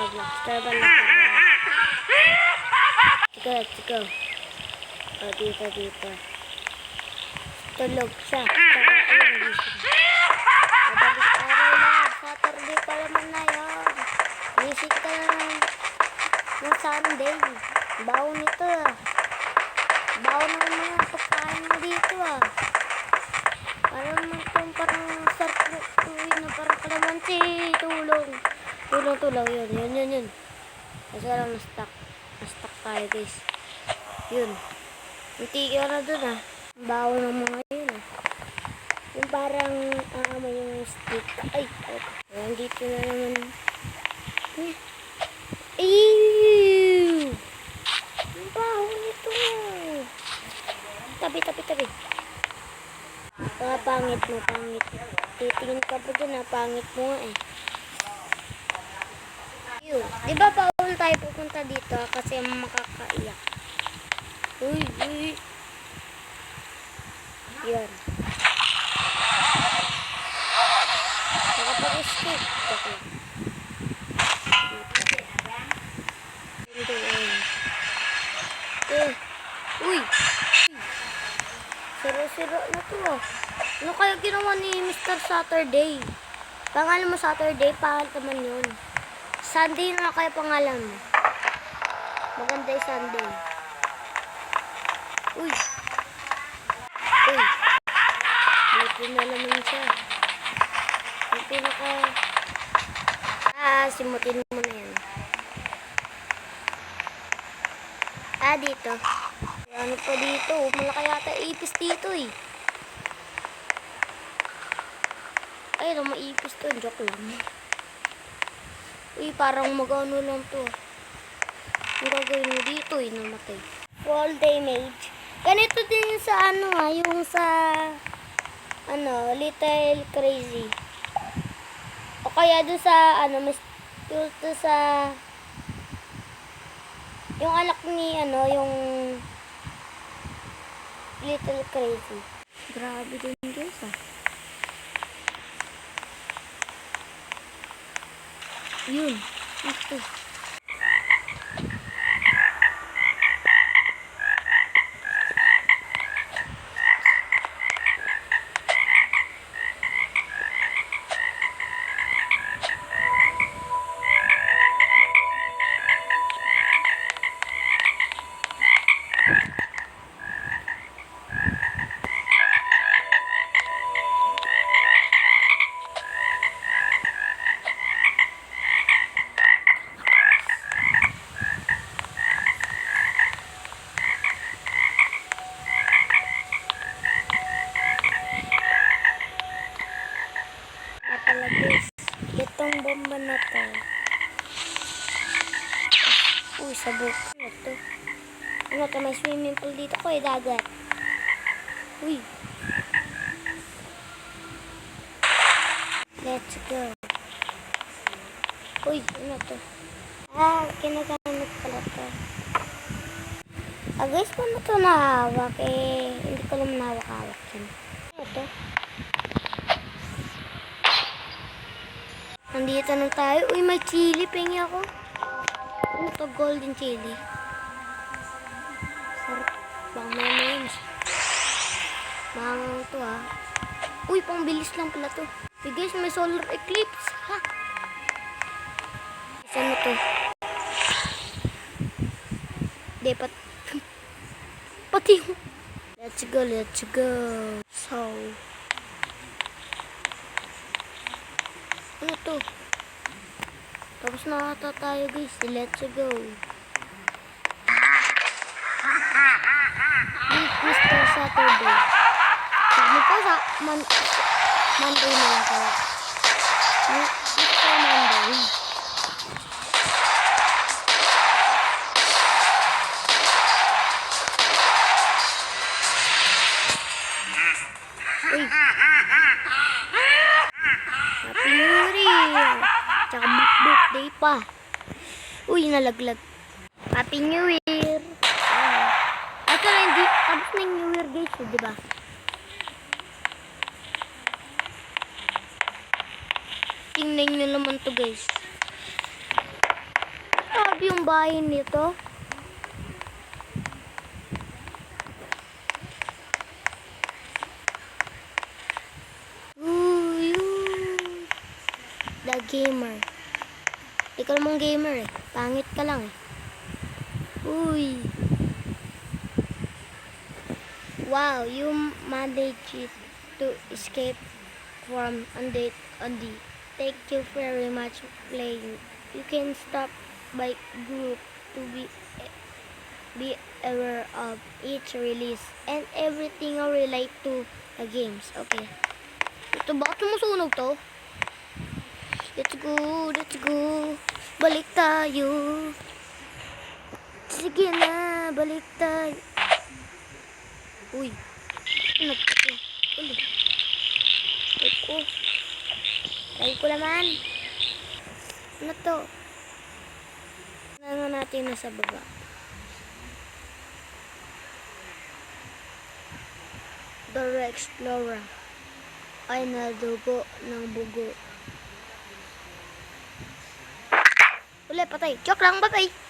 Roblox. Tara na. Let's go. O, dito. Tulog siya. Tara, ayun, nagising. Madaling araw lang. Saturday pa naman na yun. Gising ka naman ng Sunday. Baon nito ah. Baon naman mga pagkain mo dito ah. Parang sarap na tuwin na parang kalamansi. Tulong. Yun. Kasi lang na-stuck. Na-stuck tayo guys. Yun. Hindi ka na dun ah. Baon ng mga yun ah. Yung parang aamay yung stick. Ay. Nandito na naman. Ew! Ang baho nito. Tabi. Pangit mo. Titingin ka pa dun pangit mo nga eh. Ew. Diba bawal tayo pupunta dito kasi makakaiyak. Uy. Yan. Nakapag-escape. Uy. Siro na to ah. Ano kaya ginawa ni Mr. Saturday? Pangalan mo Saturday, pangalan naman yun. Sunday na kaya pangalan mo. Maganda yung Sunday. Uy. Dito na naman siya. Yung pinaka... simutin mo na yan. Dito. Ano pa dito? Malaki yata ipis dito eh. Ay, maipis to. Joke lang. Uy, parang magano lang to. Ang gagawin mo dito eh, namatay. Wall damage. Ganito din sa yung sa Little Crazy. O kaya doon sa doon sa yung anak ni yung Little Crazy. Grabe din guys ah. Yun. Ito. Itong bomba na to. Uy, sabog. Ano to? May swimming pool dito ko dagat. Uy. Let's go. Uy, ano to? Kinagamit pala to. Guys, paano to nahawak? Hindi ko naman hawak-hawak yan. Ano to? Nandito na tayo. Uy, may chili. Pengi ako. Ano to? Golden chili. Sarap. Bang mayonnaise. Mahangang to ha. Uy, pang bilis lang pala to. Hey guys, may solar eclipse. Ha? Saan to? Di, pati. Let's go. So. Ano to? Tapos na ata tayo guys. Let's go. Mr. Saturday. Sabi ko sa Monday na lang kaya. Mr. Monday. Uy. Happy New Year. Tsaka birthday pa. Uy, nalaglag. Happy New Year. Ito na hindi. Tapos na yung New Year guys, diba? Tingnan nyo naman to guys. yung bahay nito? Uy, the gamer. Ikaw namang gamer eh. Pangit ka lang eh. Uy. Wow, you managed to escape from Undi. Thank you very much for playing. You can stop by group to be aware of each release and everything relate to the games. Okay. Ito, bakit sumusunog to? Let's go, let's go. Balik tayo. Sige na, balik tayo. Uy. Ano to? Uy. Try ko naman. Ano to? Ano natin nasa baba? Dora Explorer ay nadugo ng bugo. Uli, patay. Joke lang, bye-bye.